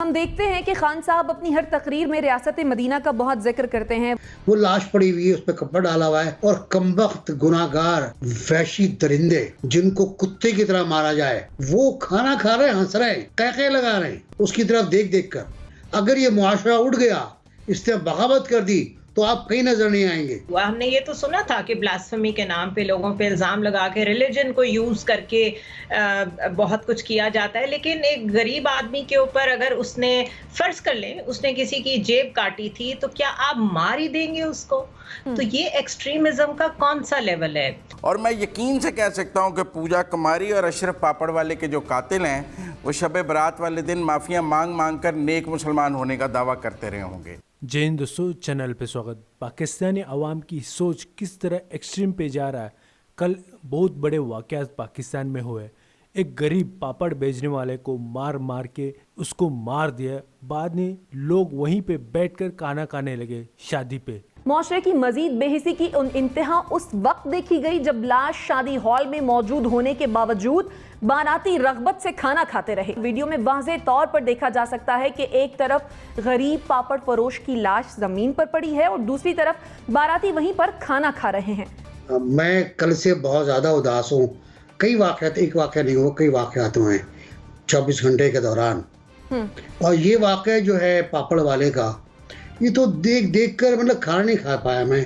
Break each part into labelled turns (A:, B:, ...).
A: ہم دیکھتے ہیں کہ خان صاحب اپنی ہر تقریر میں ریاست مدینہ کا بہت ذکر کرتے ہیں.
B: وہ لاش پڑی ہوئی ہے، اس پہ کپڑا ڈالا ہوا ہے، اور کمبخت گناہگار وحشی درندے جن کو کتے کی طرح مارا جائے وہ کھانا کھا رہے ہیں، ہنس رہے ہیں، قہقہے لگا رہے ہیں اس کی طرف دیکھ دیکھ کر. اگر یہ معاشرہ اٹھ گیا، اس نے بغاوت کر دی تو آپ کہیں نظر نہیں آئیں گے.
C: ہم نے یہ تو سنا تھا کہ بلاسفمی کے نام پہ لوگوں پہ الزام لگا کے ریلیجن کو یوز کر کے بہت کچھ کیا جاتا ہے، لیکن ایک غریب آدمی کے اوپر اگر اس نے فرض کر لیں اس نے کسی کی جیب کاٹی تھی تو کیا آپ مار ہی دیں گے اس کو؟ تو یہ ایکسٹریمزم کا کون سا لیول ہے؟
D: اور میں یقین سے کہہ سکتا ہوں کہ پوجا کماری اور اشرف پاپڑ والے کے جو قاتل ہیں وہ شب برات والے دن معافیاں مانگ مانگ کر نیک مسلمان ہونے کا دعویٰ کرتے رہے ہوں گے.
E: جے ہند دوستو، چینل پہ سواگت. پاکستانی عوام کی سوچ کس طرح ایکسٹریم پہ جا رہا ہے. کل بہت بڑے واقعات پاکستان میں ہوئے. ایک غریب پاپڑ بیچنے والے کو مار مار کے اس کو مار دیا. بعد میں لوگ وہیں پہ بیٹھ کر کھانا کھانے لگے شادی پہ.
A: معاشرے کی مزید بے حسی کی انتہا اس وقت دیکھی گئی جب لاش شادی ہال میں موجود ہونے کے باوجود باراتی رغبت سے کھانا کھاتے رہے. ویڈیو میں واضح طور پر دیکھا جا سکتا ہے کہ ایک طرف غریب پاپڑ فروش کی لاش زمین پر پڑی ہے اور دوسری طرف باراتی وہیں پر کھانا کھا رہے ہیں.
B: میں کل سے بہت زیادہ اداس ہوں. کئی واقعات، ایک واقعہ نہیں ہوا، کئی واقعات ہوئے ہیں 24 گھنٹے کے دوران. اور یہ واقعہ جو ہے پاپڑ والے کا، یہ تو دیکھ دیکھ کر مطلب کھانا نہیں کھا پایا میں.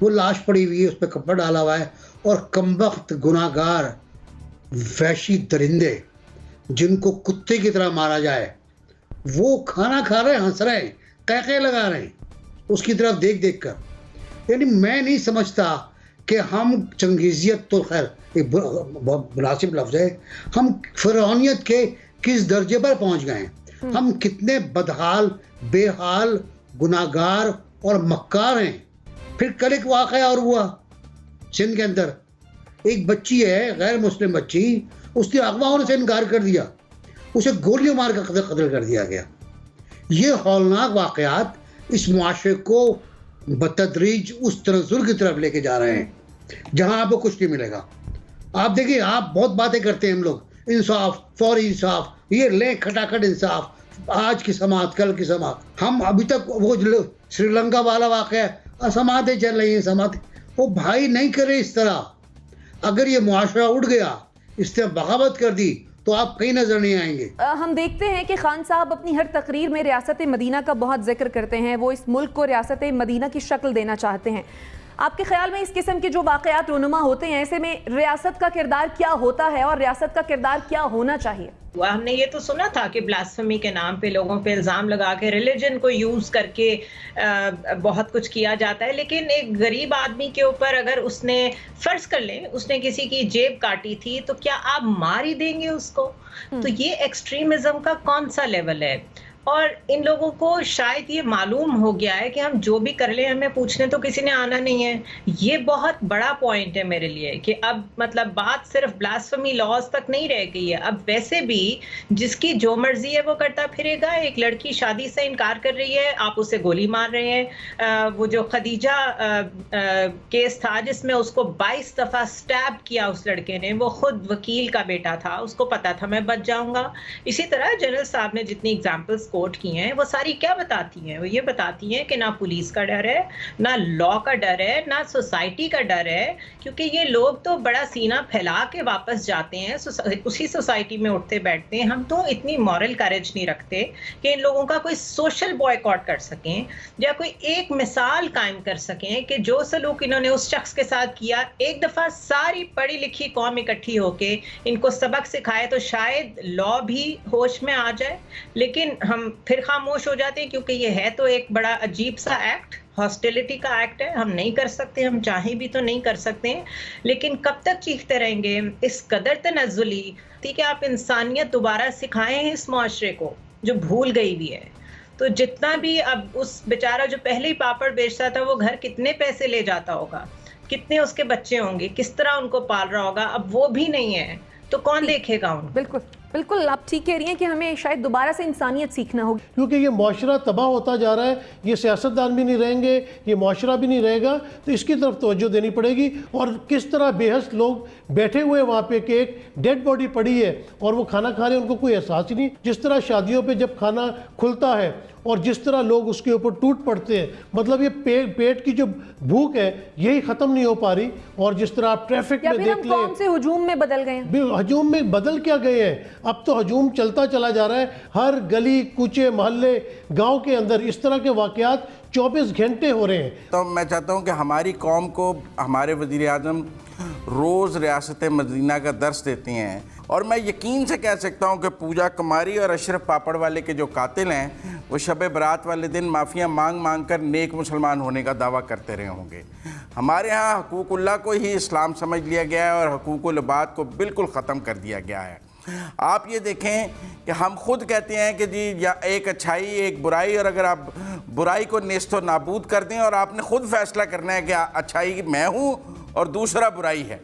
B: وہ لاش پڑی ہوئی ہے، اس پہ کپڑا ڈالا ہوا ہے، اور کمبخت گناہگار وحشی درندے جن کو کتے کی طرح مارا جائے وہ کھانا کھا رہے ہیں، ہنس رہے ہیں، قہقہے لگا رہے ہیں اس کی طرف دیکھ دیکھ کر. یعنی میں نہیں سمجھتا کہ ہم چنگیزیت تو خیر ایک بہت مناسب لفظ ہے، ہم فرعونیت کے کس درجے پر پہنچ گئے ہیں. ہم کتنے بدحال، بے حال، گناہگار اور مکار ہیں. پھر کل ایک واقعہ اور ہوا سندھ کے اندر. ایک بچی ہے، غیر مسلم بچی، اس نے اغوا ہونے سے انکار کر دیا، اسے گولیاں مار کر قتل کر دیا گیا. یہ ہولناک واقعات اس معاشرے کو بتدریج اس تنزل کی طرف لے کے جا رہے ہیں جہاں آپ کو کچھ نہیں ملے گا. آپ دیکھیں، آپ بہت باتیں کرتے ہیں ہم لوگ، انصاف، فوری انصاف، یہ لیں کھٹاکھٹ انصاف، آج کی سماعت کل کی سماعت. ہم ابھی تک وہ سری لنکا والا واقعہ ہے، سماعتیں چل رہی ہیں، سماعتیں. وہ بھائی نہیں کرے اس طرح. اگر یہ معاشرہ اٹھ گیا، اس نے بغاوت کر دی تو آپ کہیں نظر نہیں آئیں گے.
A: ہم دیکھتے ہیں کہ خان صاحب اپنی ہر تقریر میں ریاست مدینہ کا بہت ذکر کرتے ہیں. وہ اس ملک کو ریاست مدینہ کی شکل دینا چاہتے ہیں. آپ کے خیال میں اس قسم کے جو واقعات رونما ہوتے ہیں، ایسے میں ریاست کا کردار کیا ہوتا ہے اور ریاست کا کردار کیا ہونا چاہیے؟
C: ہم نے یہ تو سنا تھا کہ بلاسفمی کے نام پہ لوگوں پہ الزام لگا کے ریلیجن کو یوز کر کے بہت کچھ کیا جاتا ہے، لیکن ایک غریب آدمی کے اوپر اگر اس نے فرض کر لیں اس نے کسی کی جیب کاٹی تھی تو کیا آپ مار ہی دیں گے اس کو؟ تو یہ ایکسٹریمزم کا کون سا لیول ہے؟ اور ان لوگوں کو شاید یہ معلوم ہو گیا ہے کہ ہم جو بھی کر لیں ہمیں پوچھنے تو کسی نے آنا نہیں ہے. یہ بہت بڑا پوائنٹ ہے میرے لیے کہ اب مطلب بات صرف بلاسفمی لاز تک نہیں رہ گئی ہے. اب ویسے بھی جس کی جو مرضی ہے وہ کرتا پھرے گا. ایک لڑکی شادی سے انکار کر رہی ہے، آپ اسے گولی مار رہے ہیں. وہ جو خدیجہ کیس تھا جس میں اس کو 22 دفعہ سٹیب کیا اس لڑکے نے، وہ خود وکیل کا بیٹا تھا، اس کو پتا تھا میں بچ جاؤں گا. اسی طرح جنرل صاحب نے جتنی ایگزامپلس کوٹ کی ہیں وہ ساری کیا بتاتی ہیں؟ وہ یہ بتاتی ہیں کہ نہ پولیس کا ڈر ہے، نہ لا کا ڈر ہے، نہ سوسائٹی کا ڈر ہے. کیونکہ یہ لوگ تو بڑا سینہ پھیلا کے واپس جاتے ہیں، اسی سوسائٹی میں اٹھتے بیٹھتے ہیں. ہم تو اتنی مورل کریج نہیں رکھتے کہ ان لوگوں کا کوئی سوشل بوائکاٹ کر سکیں یا کوئی ایک مثال قائم کر سکیں کہ جو سلوک انہوں نے اس شخص کے ساتھ کیا، ایک دفعہ ساری پڑھی لکھی قوم اکٹھی ہو کے ان کو سبق سکھائے تو شاید لا بھی ہوش میں آ جائے. لیکن ہم پھر خاموش ہو جاتے ہیں کیونکہ یہ ہے تو ایک بڑا عجیب سا ایکٹ، ہاسٹیلٹی کا ایکٹ ہے. ہم نہیں کر سکتے، ہم چاہیں بھی تو نہیں کر سکتے. لیکن کب تک چیختے رہیں گے؟ اس قدر تنزلی کہ آپ انسانیت دوبارہ سکھائیں اس معاشرے کو جو بھول گئی بھی ہے. تو جتنا بھی اب اس بیچارہ جو پہلے ہی پاپڑ بیچتا تھا وہ گھر کتنے پیسے لے جاتا ہوگا، کتنے اس کے بچے ہوں گے، کس طرح ان کو پال رہا ہوگا. اب وہ بھی نہیں ہے تو کون دیکھے گا ان کو؟
A: بالکل. بالکل آپ ٹھیک کہہ رہی ہیں کہ ہمیں شاید دوبارہ سے انسانیت سیکھنا ہوگی،
F: کیونکہ یہ معاشرہ تباہ ہوتا جا رہا ہے، یہ سیاستدان بھی نہیں رہیں گے، یہ معاشرہ بھی نہیں رہے گا، تو اس کی طرف توجہ دینی پڑے گی. اور کس طرح بے حس لوگ بیٹھے ہوئے وہاں پہ کہ ایک ڈیڈ باڈی پڑی ہے اور وہ کھانا کھا رہے ہیں، ان کو کوئی احساس ہی نہیں. جس طرح شادیوں پہ جب کھانا کھلتا ہے اور جس طرح لوگ اس کے اوپر ٹوٹ پڑتے ہیں، مطلب یہ پیٹ کی جو بھوک ہے یہی ختم نہیں ہو پا رہی. اور جس طرح آپ ٹریفک
A: یا
F: میں
A: پھر ہم
F: دیکھ لیں،
A: قوم سے ہجوم میں بدل گئے ہیں.
F: ہجوم میں بدل کیا گئے ہیں، اب تو ہجوم چلتا چلا جا رہا ہے. ہر گلی کوچے محلے گاؤں کے اندر اس طرح کے واقعات 24 گھنٹے ہو رہے ہیں.
D: تو میں چاہتا ہوں کہ ہماری قوم کو ہمارے وزیر اعظم روز ریاست مدینہ کا درس دیتے ہیں، اور میں یقین سے کہہ سکتا ہوں کہ پوجا کماری اور اشرف پاپڑ والے کے جو قاتل ہیں وہ شب برات والے دن معافیاں مانگ مانگ کر نیک مسلمان ہونے کا دعویٰ کرتے رہے ہوں گے. ہمارے ہاں حقوق اللہ کو ہی اسلام سمجھ لیا گیا ہے اور حقوق العباد کو بالکل ختم کر دیا گیا ہے. آپ یہ دیکھیں کہ ہم خود کہتے ہیں کہ جی یا ایک اچھائی ایک برائی، اور اگر آپ برائی کو نیست و نابود کر دیں اور آپ نے خود فیصلہ کرنا ہے کہ اچھائی میں ہوں اور دوسرا برائی ہے.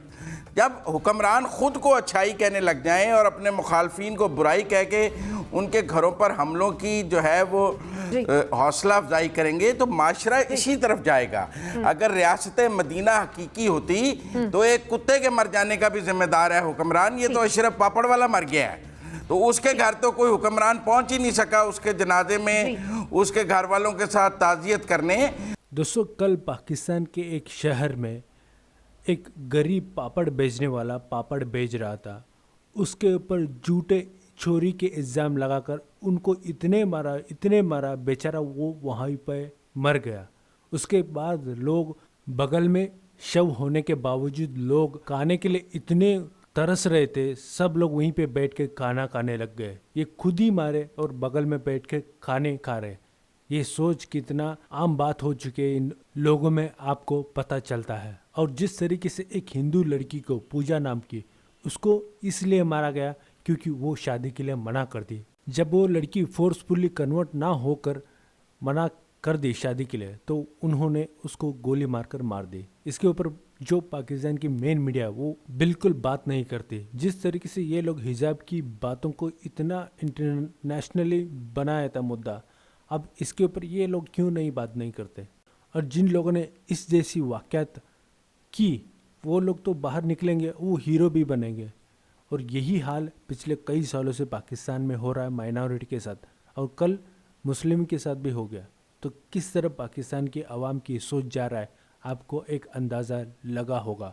D: جب حکمران خود کو اچھائی کہنے لگ جائیں اور اپنے مخالفین کو برائی کہہ کے ان کے گھروں پر حملوں کی جو ہے وہ حوصلہ افزائی کریں گے تو معاشرہ اسی طرف جائے گا. اگر ریاست مدینہ حقیقی ہوتی تو ایک کتے کے مر جانے کا بھی ذمہ دار ہے حکمران. یہ تو اشرف پاپڑ والا مر گیا ہے تو اس کے گھر تو کوئی حکمران پہنچ ہی نہیں سکا اس کے جنازے میں اس کے گھر والوں کے ساتھ تعزیت کرنے.
E: دوستو کل پاکستان کے ایک شہر میں ایک غریب پاپڑ بیچنے والا پاپڑ بیچ رہا تھا. اس کے اوپر جھوٹے چوری کے الزام لگا کر ان کو اتنے مارا بیچارہ وہ وہاں پہ مر گیا. اس کے بعد لوگ بغل میں شو ہونے کے باوجود لوگ کھانے کے لیے اتنے ترس رہے تھے، سب لوگ وہیں پہ بیٹھ کے کھانا کھانے لگ گئے. یہ خود ہی مارے اور بغل میں بیٹھ کے کھانے کھا رہے. یہ سوچ کتنا عام بات ہو چکی ہے ان لوگوں میں آپ کو پتہ چلتا ہے. اور جس طریقے سے ایک ہندو لڑکی کو پوجا نام کی اس کو اس لیے مارا گیا کیونکہ وہ شادی کے لیے منع کر دی. جب وہ لڑکی فورسفلی کنورٹ نہ ہو کر منع کر دی شادی کے لیے تو انہوں نے اس کو گولی مار کر مار دی. اس کے اوپر جو پاکستان کی مین میڈیا وہ بالکل بات نہیں کرتی. جس طریقے سے یہ لوگ حجاب کی باتوں کو اتنا انٹرنیشنلی بنایا تھا مدعا، اب اس کے اوپر یہ لوگ کیوں نہیں بات نہیں کرتے؟ اور جن لوگوں نے اس جیسی واقعات کی وہ لوگ تو باہر نکلیں گے، وہ ہیرو بھی بنیں گے. اور یہی حال پچھلے کئی سالوں سے پاکستان میں ہو رہا ہے مائنورٹی کے ساتھ، اور کل مسلم کے ساتھ بھی ہو گیا. تو کس طرح پاکستان کی عوام کی سوچ جا رہا ہے آپ کو ایک اندازہ لگا ہوگا.